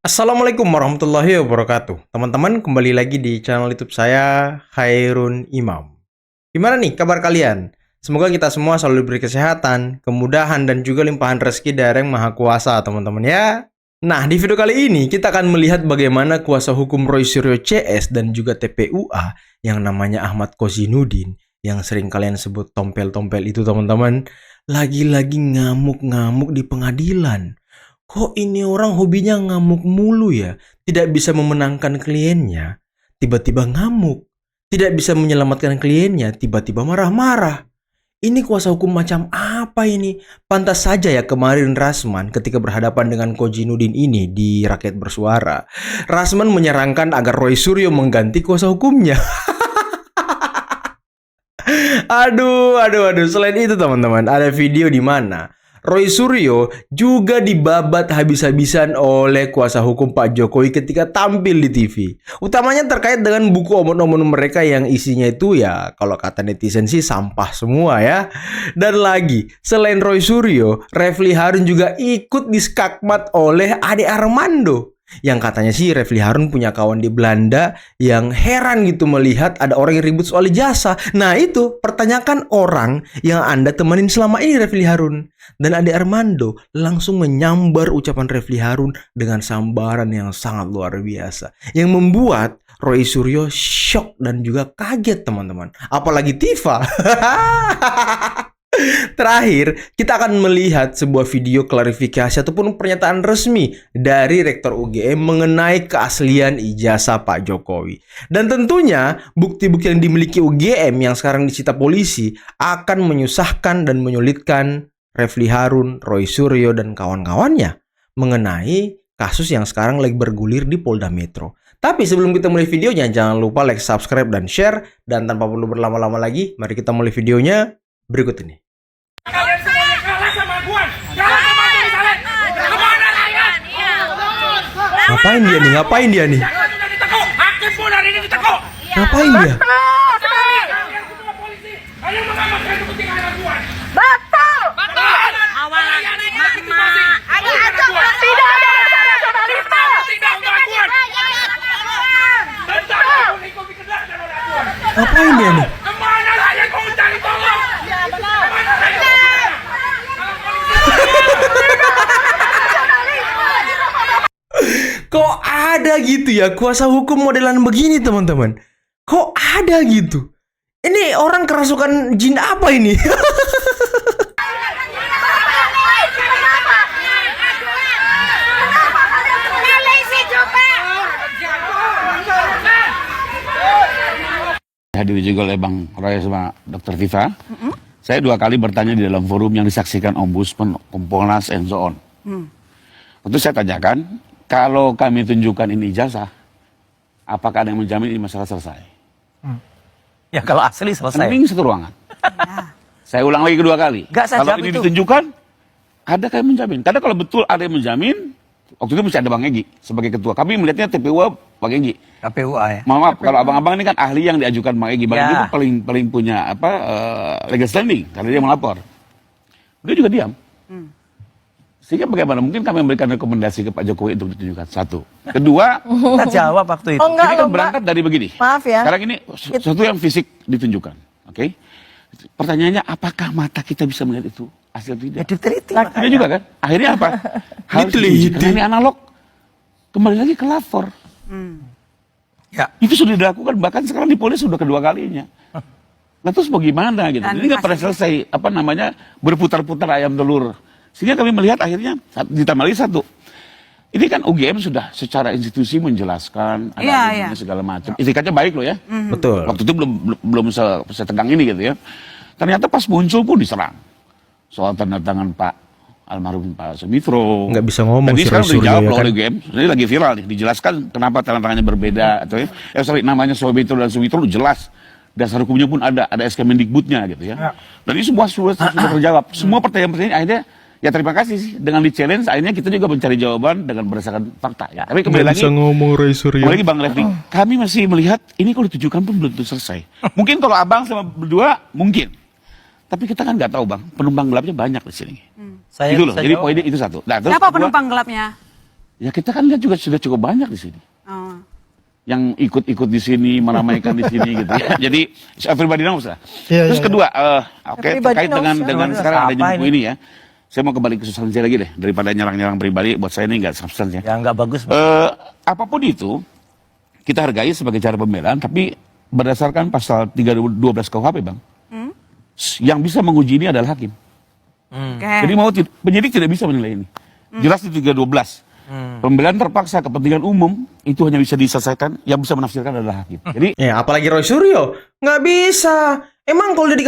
Assalamualaikum warahmatullahi wabarakatuh. Teman-teman, kembali lagi di channel YouTube saya, Khairun Imam. Gimana nih kabar kalian? Semoga kita semua selalu diberi kesehatan, kemudahan, dan juga limpahan rezeki dari Yang Maha Kuasa, teman-teman ya. Nah, di video kali ini kita akan melihat bagaimana kuasa hukum Roy Suryo CS dan juga TPUA yang namanya Ahmad Kozinudin, yang sering kalian sebut tompel-tompel itu, teman-teman, lagi-lagi ngamuk-ngamuk di pengadilan. Kok ini orang hobinya ngamuk mulu ya? Tidak bisa memenangkan kliennya, tiba-tiba ngamuk. Tidak bisa menyelamatkan kliennya, tiba-tiba marah-marah. Ini kuasa hukum macam apa ini? Pantas saja ya kemarin Rasman ketika berhadapan dengan Kozinudin ini di Rakyat Bersuara. Rasman menyarankan agar Roy Suryo mengganti kuasa hukumnya. Aduh. Selain itu teman-teman, ada video di mana Roy Suryo juga dibabat habis-habisan oleh kuasa hukum Pak Jokowi ketika tampil di TV. Utamanya terkait dengan buku omon-omon mereka yang isinya itu ya kalau kata netizen sih sampah semua ya. Dan lagi, selain Roy Suryo, Refly Harun juga ikut diskakmat oleh Ade Armando. Yang katanya sih Refly Harun punya kawan di Belanda yang heran gitu melihat ada orang yang ribut soal ijazah. Nah itu, pertanyakan orang yang Anda temenin selama ini Refly Harun. Dan Ade Armando langsung menyambar ucapan Refly Harun dengan sambaran yang sangat luar biasa. Yang membuat Roy Suryo shock dan juga kaget teman-teman. Apalagi Tifa. Terakhir, kita akan melihat sebuah video klarifikasi ataupun pernyataan resmi dari Rektor UGM mengenai keaslian ijazah Pak Jokowi. Dan tentunya, bukti-bukti yang dimiliki UGM yang sekarang disita polisi akan menyusahkan dan menyulitkan Refly Harun, Roy Suryo, dan kawan-kawannya mengenai kasus yang sekarang lagi bergulir di Polda Metro. Tapi sebelum kita mulai videonya, jangan lupa like, subscribe, dan share. Dan tanpa perlu berlama-lama lagi, mari kita mulai videonya berikut ini. Kalian semuanya kalah sama gua. Kalah sama Adi Saleh. Kemana kalian? Ngapain dia nih? Jangan sudah ditekuk. Hakim pun hari ini ditekuk. Ngapain dia? Kalian semua polisi hanya mengamankan kepentingan anak gua. Betul. Awal kalian legitimasi. Tidak ada nasionalisme. Tidak untuk anak gua. Tentang hukum dikenakan oleh anak gua. Ngapain dia nih? Kemana kalian mau mencari tolong? Kemana kalian? Kok ada gitu ya kuasa hukum modelan begini teman-teman? Kok ada gitu? Ini orang kerasukan jin apa ini? Hadir juga oleh Bang Roy sama Dr. Tifa. Saya 2 kali bertanya di dalam forum yang disaksikan Ombudsman, Kompolnas, and so on. Waktu saya tanyakan, kalau kami tunjukkan ini ijazah, apakah ada yang menjamin ini masalah selesai? Ya kalau asli selesai. Mending satu ruangan. Saya ulang lagi kedua kali. Nggak, saya Kalau jawab ini itu. ditunjukkan, ada yang menjamin. Karena kalau betul ada yang menjamin, waktu itu mesti ada Bang Egy sebagai ketua. Kami melihatnya TPUA Bang Egy. KPUA ya. Maaf, kalau abang-abang ini kan ahli yang diajukan Bang Egy. Bang Ya. Egy itu paling punya legal standing karena dia melapor. Dia juga diam. Sehingga bagaimana mungkin kami memberikan rekomendasi ke Pak Jokowi untuk ditunjukkan. 1. Kedua, Kita jawab waktu itu. Oh enggak, ini kan Mbak. berangkat dari begini. Maaf ya. Sekarang ini sesuatu yang fisik ditunjukkan. Oke? Pertanyaannya, apakah mata kita bisa melihat itu hasil Ya tidak? diteliti Tidak makanya. juga kan? Akhirnya apa? Harus Diteliti. diuji. Karena ini analog. Kembali lagi ke lapor. Ya. Itu sudah dilakukan, bahkan sekarang di polisi sudah kedua kalinya. Nah terus mau gimana gitu? Dan Ini nggak pernah selesai, berputar-putar ayam telur. Sehingga kami melihat akhirnya, ditambah lagi 1. Ini kan UGM sudah secara institusi menjelaskan, ada Iya, argumennya iya. segala macam. Itikadnya baik loh ya. Betul. Waktu itu belum setegang ini gitu ya. Ternyata pas muncul pun diserang. Soal tanda tangan Pak almarhum Pak Sumitro. Nggak bisa ngomong Tadi si sekarang Roy Suryo dijawab ya loh kan? oleh UGM. Ini lagi viral nih. Dijelaskan kenapa tanda tangannya berbeda. Atau namanya Sumitro dan Sumitro jelas. Dasar hukumnya pun ada SK Mendikbudnya gitu ya. Dan ini semua sudah terjawab. Semua pertanyaan-pertanyaan akhirnya ya terima kasih sih. Dengan di-challenge akhirnya kita juga mencari jawaban dengan berdasarkan fakta ya. Tapi kembali lagi, ngomong Roy Suryo. kembali lagi Bang Refly, kami masih melihat ini kalau ditujukan pun belum tentu selesai. Mungkin kalau abang sama berdua mungkin. Tapi kita kan nggak tahu Bang, penumpang gelapnya banyak di sini. Saya Itu loh, bisa jadi jawab. poinnya itu 1. Nah, terus Siapa kedua, penumpang gelapnya? Ya kita kan lihat juga sudah cukup banyak di sini. Oh. Yang ikut-ikut di sini, meramaikan di sini gitu ya. Jadi everybody knows lah. Terus kedua, oke, terkait dengan sekarang adanya buku ini ya. Saya mau kembali ke substansi lagi deh, daripada nyerang-nyerang pribadi. Buat saya ini nggak substansi ya. Ya nggak bagus. Apapun itu kita hargai sebagai cara pembelaan, tapi berdasarkan pasal 312 KUHP, Bang, yang bisa menguji ini adalah hakim. Jadi penyidik tidak bisa menilai ini. Jelas di 312. Pembelaan terpaksa kepentingan umum itu hanya bisa diselesaikan, yang bisa menafsirkan adalah hakim. Jadi Ya, apalagi Roy Suryo. Nggak bisa. Emang kalau dia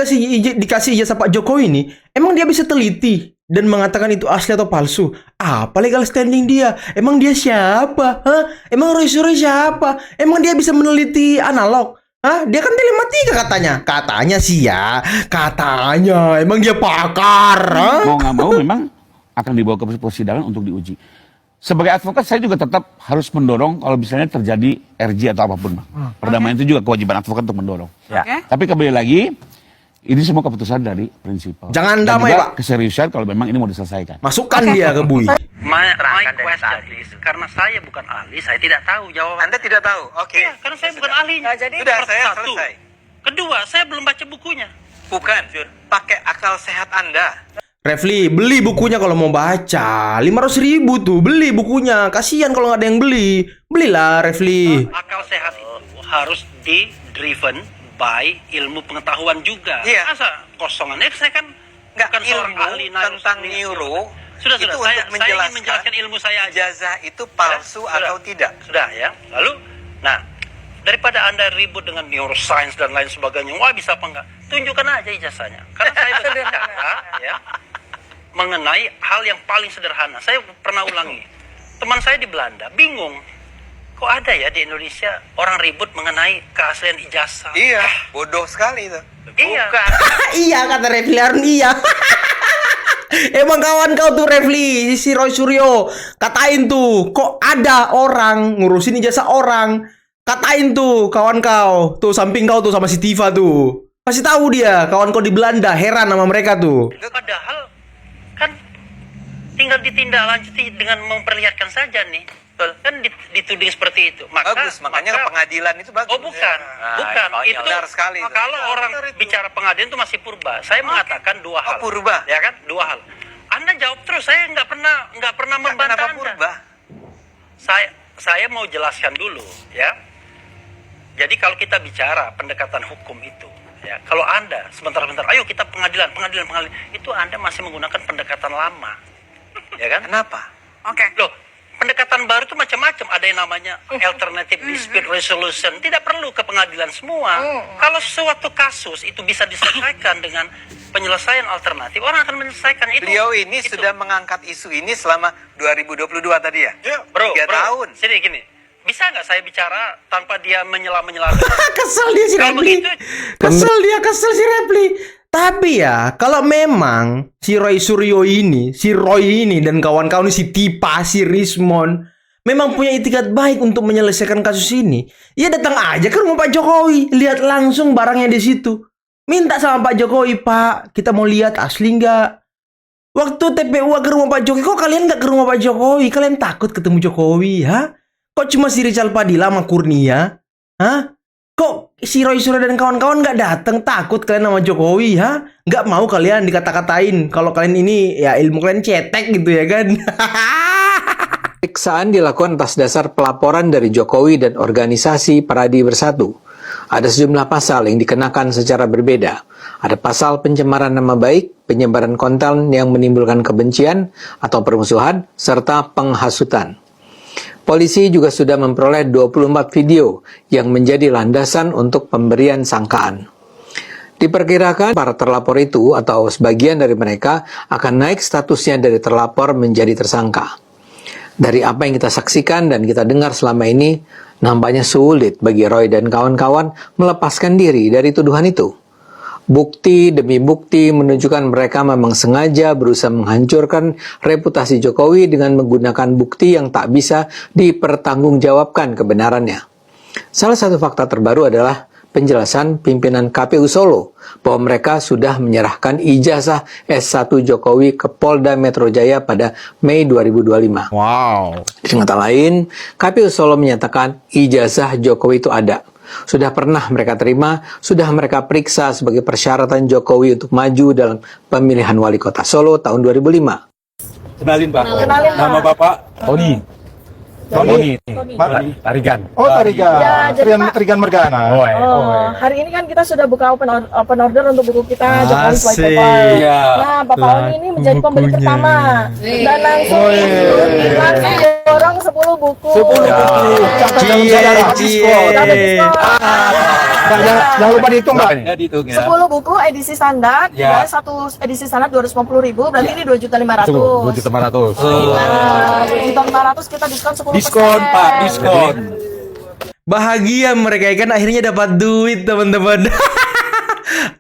dikasih ijazah Pak Jokowi ini, emang dia bisa teliti dan mengatakan itu asli atau palsu? Apa legal standing dia? Emang dia siapa? Hah? Emang Roy Suryo siapa? Emang dia bisa meneliti analog? Hah? Dia kan telematika katanya. Katanya sih ya. Katanya. Emang dia pakar. Hah? mau nggak mau memang akan dibawa ke persidangan untuk diuji. Sebagai advokat saya juga tetap harus mendorong kalau misalnya terjadi RJ atau apapun, Bang. Perdamaian itu juga kewajiban advokat untuk mendorong. Ya. Tapi kembali lagi, ini semua keputusan dari prinsipal. Jangan Dan damai, juga Pak. keseriusan kalau memang ini mau diselesaikan. Masukkan dia ke bui. My question is, karena saya bukan ahli, saya tidak tahu jawaban. Anda tidak tahu? Oke. Iya, karena saya bukan ahlinya. jadi Sudah, saya Satu. selesai. Kedua, saya belum baca bukunya. Bukan. Pakai akal sehat Anda. Refli, beli bukunya kalau mau baca. 500.000 tuh, beli bukunya. Kasihan kalau nggak ada yang beli. Belilah, Refli. Akal sehat itu harus di-driven by ilmu pengetahuan juga. Iya. Masa kosongan? Saya kan Nggak, bukan seorang ilmu ahli tentang neuro. Sudah, itu saya untuk ingin menjelaskan ilmu saya aja. ijazah itu palsu Sudah. atau tidak. Sudah ya. Lalu, nah, daripada Anda ribut dengan neuroscience dan lain sebagainya, wah bisa apa enggak? Tunjukkan aja ijazahnya. Karena saya berbicara ya mengenai hal yang paling sederhana. Saya pernah ulangi. Teman saya di Belanda bingung. Kok ada ya di Indonesia orang ribut mengenai keaslian ijazah? Iya, bodoh sekali itu. Iya. Bukan. Iya, kata Refli Harun, iya. Emang kawan kau tuh Refli, si Roy Suryo. Katain tuh, kok ada orang ngurusin ijazah orang. Katain tuh kawan kau. Tuh samping kau tuh sama si Tifa tuh. Kasih tahu dia, kawan kau di Belanda heran sama mereka tuh. Padahal kan tinggal ditindaklanjuti dengan memperlihatkan saja nih. Kan dituding seperti itu. Bagus, makanya pengadilan itu bagus. Oh bukan, Nah, bukan. konyol. Itu Benar sekali itu. kalau orang bicara pengadilan itu masih purba. Saya mengatakan dua hal. Purba. Ya kan, dua hal. Anda jawab terus. Saya nggak pernah membantah Kenapa Anda. purba? Saya mau jelaskan dulu, ya. Jadi kalau kita bicara pendekatan hukum itu, ya, kalau Anda sebentar-bentar, ayo kita pengadilan, itu Anda masih menggunakan pendekatan lama, ya kan? Kenapa? Oke. Loh, pendekatan baru itu macam-macam. Ada yang namanya alternative dispute resolution. Tidak perlu ke pengadilan semua. Kalau suatu kasus itu bisa diselesaikan dengan penyelesaian alternatif, orang akan menyelesaikan itu. Beliau ini sudah mengangkat isu ini selama 2022 tadi ya? Bro, 3 tahun. Sini gini. Bisa nggak saya bicara tanpa dia menyela-menyela? Kesel dia si Kalau Refli. begitu- Kesel si Refli. Tapi ya, kalau memang si Roy Suryo ini, si Roy ini dan kawan-kawan si Tipa, si Rismon memang punya itikat baik untuk menyelesaikan kasus ini, ya datang aja ke rumah Pak Jokowi, lihat langsung barangnya di situ. Minta sama Pak Jokowi, Pak, kita mau lihat asli nggak? Waktu TPU ke rumah Pak Jokowi, kok kalian nggak ke rumah Pak Jokowi? Kalian takut ketemu Jokowi, ha? Kok cuma si Rizal Padilla sama Kurnia? Hah? Kok si Roy Suryo dan kawan-kawan nggak datang? Takut kalian sama Jokowi, ha? Nggak mau kalian dikata-katain kalau kalian ini ya ilmu kalian cetek gitu ya kan? Pemeriksaan dilakukan atas dasar pelaporan dari Jokowi dan organisasi Paradi Bersatu. Ada sejumlah pasal yang dikenakan secara berbeda. Ada pasal pencemaran nama baik, penyebaran konten yang menimbulkan kebencian atau permusuhan, serta penghasutan. Polisi juga sudah memperoleh 24 video yang menjadi landasan untuk pemberian sangkaan. Diperkirakan para terlapor itu atau sebagian dari mereka akan naik statusnya dari terlapor menjadi tersangka. Dari apa yang kita saksikan dan kita dengar selama ini, nampaknya sulit bagi Roy dan kawan-kawan melepaskan diri dari tuduhan itu. Bukti demi bukti menunjukkan mereka memang sengaja berusaha menghancurkan reputasi Jokowi dengan menggunakan bukti yang tak bisa dipertanggungjawabkan kebenarannya. Salah satu fakta terbaru adalah penjelasan pimpinan KPU Solo bahwa mereka sudah menyerahkan ijazah S1 Jokowi ke Polda Metro Jaya pada Mei 2025. Wow. Dengan kata lain, KPU Solo menyatakan ijazah Jokowi itu ada. Sudah pernah mereka terima, sudah mereka periksa sebagai persyaratan Jokowi untuk maju dalam pemilihan wali kota Solo tahun 2005. Kenalin Pak. Kenalin, Pak. Nama Bapak Tony. Tony. Tarigan. Oh, Tarigan. Ya, jadi Pak- Tarigan Mergana. Oh, hari ini kan kita sudah buka open order untuk buku kita Jokowi White Asik. Paper. Iya. Nah, Bapak Oni ini menjadi pembeli bukunya. pertama dan langsung dorong 10 buku. 10 Ya. Catat Cie. Dapat diskon. Nah, jangan lupa dihitung, Mbak. Ya dihitung ya. 10 buku edisi standar, Ya. dan satu edisi standar 250.000, berarti ini 2.500.000. 2.500.000. 2.500.000 kita diskon 10%. Diskon Pak, diskon. Bahagia mereka kan akhirnya dapat duit, teman-teman.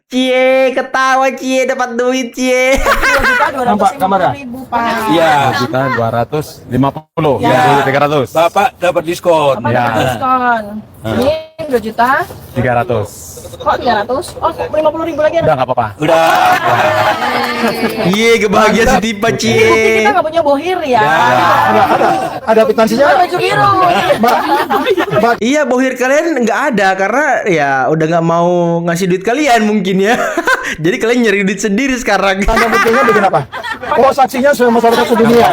Cie, ketawa Cie, dapat duit Cie. 2.250.000, Pak. Iya. 2.250. Ya. 2.300. Bapak dapat diskon. Apa dapat diskon? Ini 2.300.000. 300. Kok 300? Oh, 50.000 lagi ada. Udah nggak apa-apa. Udah. Iya, kebahagiaan si Tipa Ini bukti Cie. kita nggak punya bohir ya. Ada kwitansinya? Oh, baju biru. Iya, bohir kalian nggak ada karena ya udah nggak mau ngasih duit kalian mungkin ya. Jadi kalian nyari duit sendiri sekarang. Tanda buktinya bikin apa? Oh, saksinya masyarakat sedunia.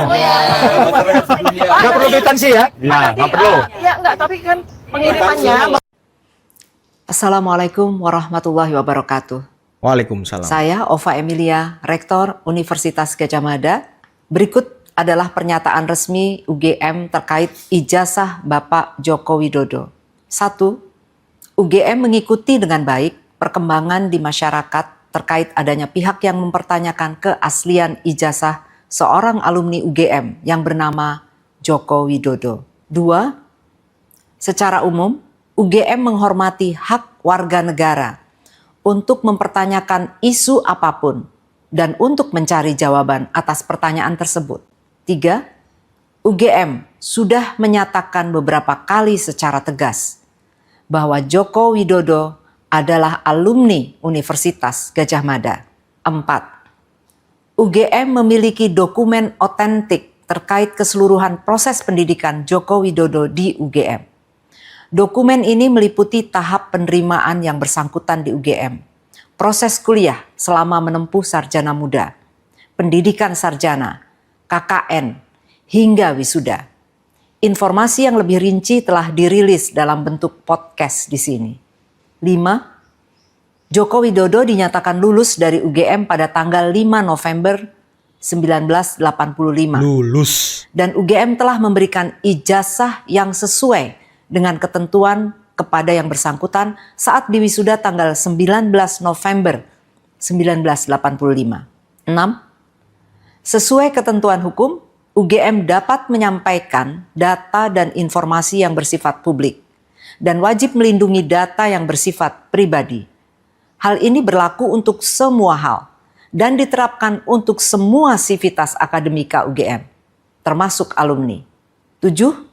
Nggak perlu kwitansi ya? Iya, nggak perlu. Ya enggak, tapi kan pengirimannya. Assalamualaikum warahmatullahi wabarakatuh. Waalaikumsalam. Saya Ova Emilia, Rektor Universitas Gadjah Mada. Berikut adalah pernyataan resmi UGM terkait ijazah Bapak Joko Widodo. 1. UGM mengikuti dengan baik perkembangan di masyarakat terkait adanya pihak yang mempertanyakan keaslian ijazah seorang alumni UGM yang bernama Joko Widodo. 2. Secara umum, UGM menghormati hak warga negara untuk mempertanyakan isu apapun dan untuk mencari jawaban atas pertanyaan tersebut. 3. UGM sudah menyatakan beberapa kali secara tegas bahwa Joko Widodo adalah alumni Universitas Gadjah Mada. 4. UGM memiliki dokumen otentik terkait keseluruhan proses pendidikan Joko Widodo di UGM. Dokumen ini meliputi tahap penerimaan yang bersangkutan di UGM, proses kuliah selama menempuh sarjana muda, pendidikan sarjana, KKN, hingga wisuda. Informasi yang lebih rinci telah dirilis dalam bentuk podcast di sini. 5. Joko Widodo dinyatakan lulus dari UGM pada tanggal 5 November 1985. Lulus. Dan UGM telah memberikan ijazah yang sesuai dengan ketentuan kepada yang bersangkutan saat diwisuda tanggal 19 November 1985. 6. Sesuai ketentuan hukum, UGM dapat menyampaikan data dan informasi yang bersifat publik dan wajib melindungi data yang bersifat pribadi. Hal ini berlaku untuk semua hal dan diterapkan untuk semua sivitas akademika UGM, termasuk alumni. 7.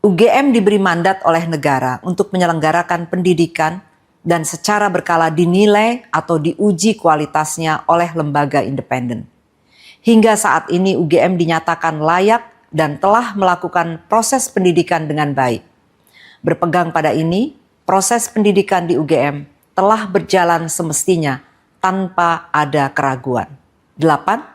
UGM diberi mandat oleh negara untuk menyelenggarakan pendidikan dan secara berkala dinilai atau diuji kualitasnya oleh lembaga independen. Hingga saat ini UGM dinyatakan layak dan telah melakukan proses pendidikan dengan baik. Berpegang pada ini, proses pendidikan di UGM telah berjalan semestinya tanpa ada keraguan. 8.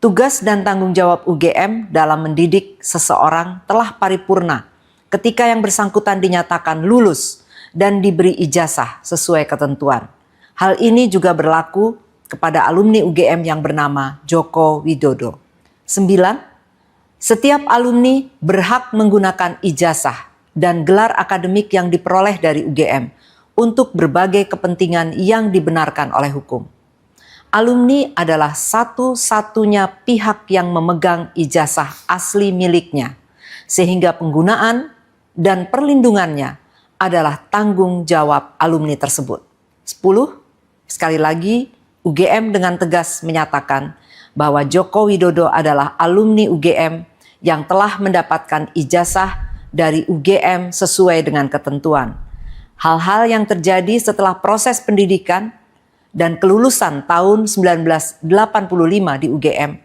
Tugas dan tanggung jawab UGM dalam mendidik seseorang telah paripurna ketika yang bersangkutan dinyatakan lulus dan diberi ijazah sesuai ketentuan. Hal ini juga berlaku kepada alumni UGM yang bernama Joko Widodo. 9. Setiap alumni berhak menggunakan ijazah dan gelar akademik yang diperoleh dari UGM untuk berbagai kepentingan yang dibenarkan oleh hukum. Alumni adalah satu-satunya pihak yang memegang ijazah asli miliknya, sehingga penggunaan dan perlindungannya adalah tanggung jawab alumni tersebut. 10. Sekali lagi, UGM dengan tegas menyatakan bahwa Joko Widodo adalah alumni UGM yang telah mendapatkan ijazah dari UGM sesuai dengan ketentuan. hal-hal yang terjadi setelah proses pendidikan dan kelulusan tahun 1985 di UGM,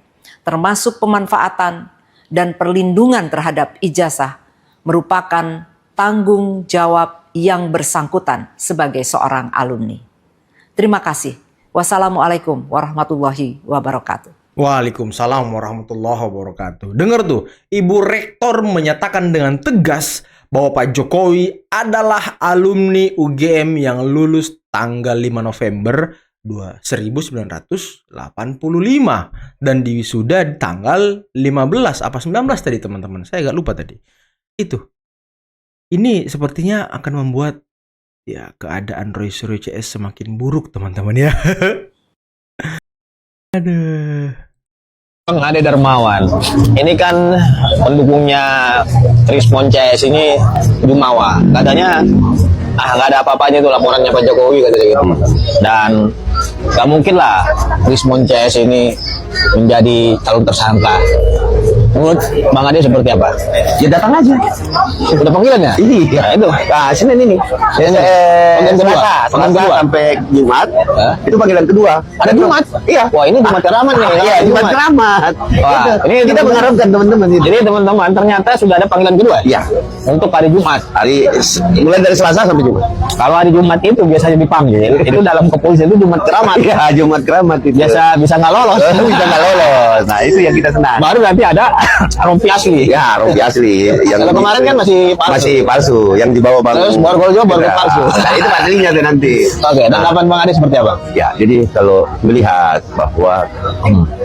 termasuk pemanfaatan dan perlindungan terhadap ijazah, merupakan tanggung jawab yang bersangkutan sebagai seorang alumni. Terima kasih. Wassalamualaikum warahmatullahi wabarakatuh. Waalaikumsalam warahmatullahi wabarakatuh. Dengar tuh, Ibu Rektor menyatakan dengan tegas bahwa Pak Jokowi adalah alumni UGM yang lulus tanggal 5 November 1985 dan diwisuda di tanggal 15 apa 19 tadi teman-teman. Saya agak lupa tadi. Itu. Ini sepertinya akan membuat ya keadaan Royce CS semakin buruk teman-teman ya. Aduh. Bang Ade Darmawan, ini kan pendukungnya Rismon CS ini Jumawa. Katanya, nggak ada apa-apanya tuh laporannya Pak Jokowi katanya gitu. Dan nggak mungkin lah Rismon CS ini menjadi calon tersangka. Menurut Bang Ade seperti apa? Ya datang aja. Udah panggilannya? Iya. Nah, itu. Nah, Senin ini. Panggilan kedua. Selasa sampai Jumat. Itu panggilan kedua. Ada Jumat? Iya. Wah, ini Jumat keramat nih. Iya, Jumat keramat. Wah, ini kita mengharapkan teman-teman. Jadi teman-teman ternyata sudah ada panggilan kedua. Iya. Untuk hari Jumat. Mulai dari Selasa sampai Jumat. Kalau hari Jumat itu biasanya dipanggil, itu dalam kepolisian itu Jumat keramat. Iya, Jumat keramat itu. Biasa bisa nggak lolos. Bisa nggak lolos. Nah, itu yang kita senang. Baru nanti ada rompi asli. Ya, rompi asli. Yang kalau kemarin kan masih palsu. Yang dibawa Bang. Terus borgol juga borgol palsu. Nah, itu aslinya tuh nanti. Oke, tanggapan Bang Ade seperti apa? Ya, jadi kalau melihat bahwa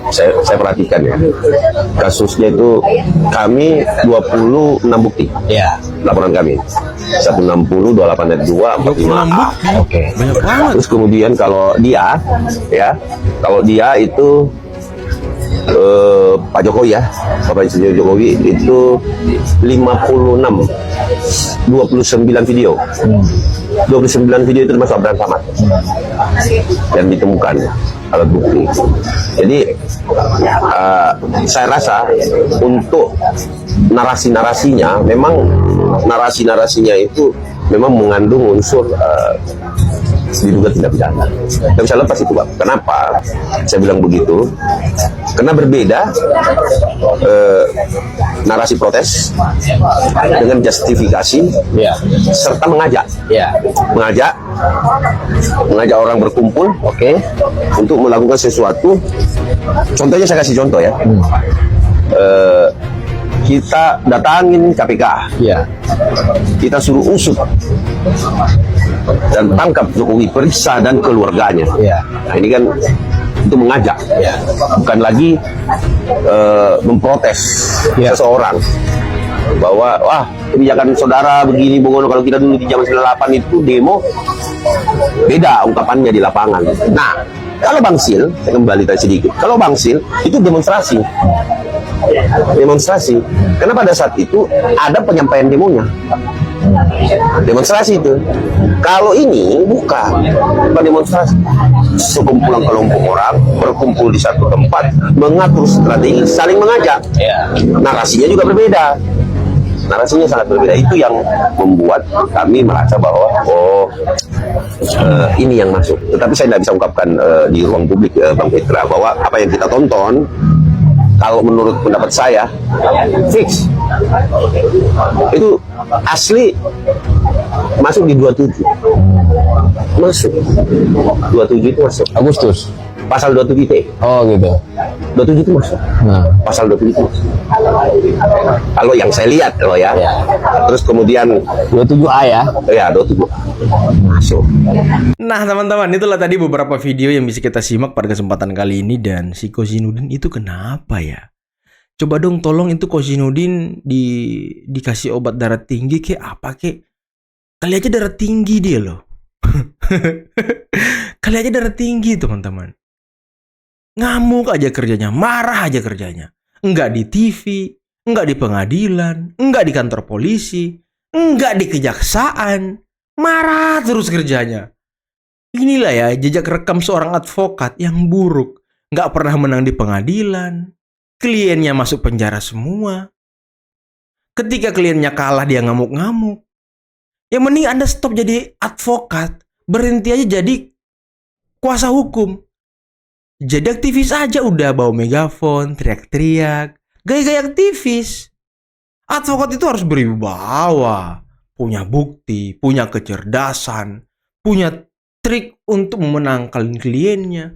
saya perhatikan ya, kasusnya itu kami 26 bukti. Ya. Laporan kami 160, 28 ayat 2, 45A. Oke. Banyak banget. Terus kemudian kalau dia itu Pak Jokowi ya, Bapak Insinyur Jokowi itu 56, 29 video. 29 video itu termasuk Abraham Samad yang ditemukan alat bukti. Jadi saya rasa untuk narasi-narasinya memang narasi-narasinya itu memang mengandung unsur diduga tidak pidana. Tidak bisa lepas itu, Pak. Kenapa saya bilang begitu? Karena berbeda narasi protes dengan justifikasi serta mengajak. Mengajak orang berkumpul, untuk melakukan sesuatu. Contohnya saya kasih contoh ya. Kita datangin KPK, kita suruh usut dan tangkap Jokowi, periksa dan keluarganya. Nah, ini kan itu mengajak, bukan lagi memprotes seseorang bahwa wah kebijakan saudara begini Bung Ono. Kalau kita dulu di zaman 98 itu demo, beda ungkapannya di lapangan. Nah, kalau Bang Sil, saya kembali tadi sedikit. Kalau Bang Sil itu demonstrasi. Karena pada saat itu ada penyampaian demonya. Demonstrasi itu. Kalau ini bukan demonstrasi. Sekumpulan kelompok orang berkumpul di satu tempat, mengatur strategi, saling mengajak. Narasinya juga berbeda. Narasinya sangat berbeda. Itu yang membuat kami merasa bahwa ini yang masuk. Tetapi saya tidak bisa ungkapkan di ruang publik, Bang Petra, bahwa apa yang kita tonton, kalau menurut pendapat saya, fix itu asli masuk di 27. Masuk 27 itu masuk Agustus. Pasal 27T. Oh gitu. 27 itu masuk. Pasal 27 itu masuk. Kalau yang saya lihat Terus kemudian 27A ya. Ya, 27. Masuk. Nah, teman-teman, itulah tadi beberapa video yang bisa kita simak pada kesempatan kali ini. Dan si Kozinudin itu kenapa ya? Coba dong tolong itu Kozinudin dikasih obat darah tinggi kayak apa kek? Kali aja darah tinggi dia loh. Kali aja darah tinggi, teman-teman. Ngamuk aja kerjanya, marah aja kerjanya. Enggak di TV, enggak di pengadilan, enggak di kantor polisi, enggak di kejaksaan. Marah terus kerjanya. Inilah ya jejak rekam seorang advokat yang buruk. Enggak pernah menang di pengadilan. Kliennya masuk penjara semua. Ketika kliennya kalah dia ngamuk-ngamuk. Ya mending Anda stop jadi advokat, berhenti aja jadi kuasa hukum. Jadi aktivis aja udah, bawa megafon, teriak-teriak, gaya-gaya aktivis. Advokat itu harus berwibawa, punya bukti, punya kecerdasan, punya trik untuk memenangkan kliennya.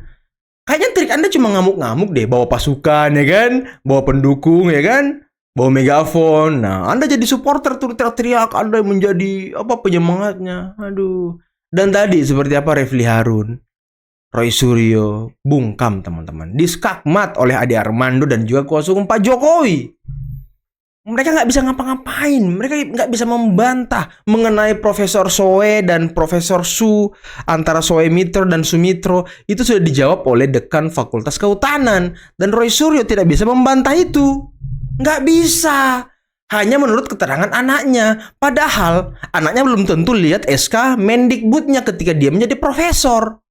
Kayaknya trik Anda cuma ngamuk-ngamuk deh, bawa pasukan ya kan, bawa pendukung ya kan, bawa megafon. Nah, Anda jadi supporter tuh teriak-teriak, Anda menjadi penyemangatnya. Aduh. Dan tadi seperti apa Refli Harun, Roy Suryo, bungkam teman-teman, diskakmat oleh Ade Armando dan juga kuasa hukum Pak Jokowi. Mereka nggak bisa ngapa-ngapain, mereka nggak bisa membantah mengenai Profesor Soe dan Profesor Su, antara Soe Mitro dan Sumitro. Itu sudah dijawab oleh Dekan Fakultas Kehutanan, dan Roy Suryo tidak bisa membantah itu. Nggak bisa, hanya menurut keterangan anaknya. Padahal anaknya belum tentu lihat SK Mendikbudnya ketika dia menjadi profesor.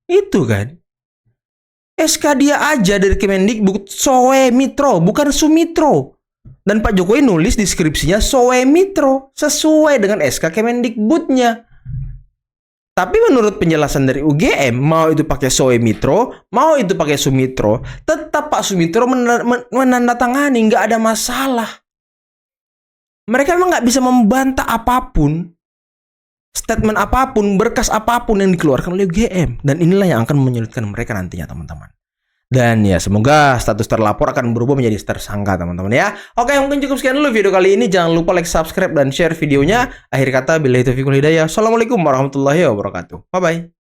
Itu kan, SK dia aja dari Kemendikbud Soe Mitro, bukan Sumitro. Dan Pak Jokowi nulis deskripsinya Soe Mitro, sesuai dengan SK Kemendikbudnya. Tapi menurut penjelasan dari UGM, mau itu pakai Soe Mitro, mau itu pakai Sumitro, tetap Pak Sumitro menandatangani, nggak ada masalah. Mereka memang nggak bisa membantah apapun, statement apapun, berkas apapun yang dikeluarkan oleh UGM. Dan inilah yang akan menyulitkan mereka nantinya teman-teman. Dan ya semoga status terlapor akan berubah menjadi tersangka teman-teman ya. Oke, mungkin cukup sekian dulu video kali ini. Jangan lupa like, subscribe, dan share videonya. Akhir kata, billahi taufiq wal hidayah. Assalamualaikum warahmatullahi wabarakatuh. Bye-bye.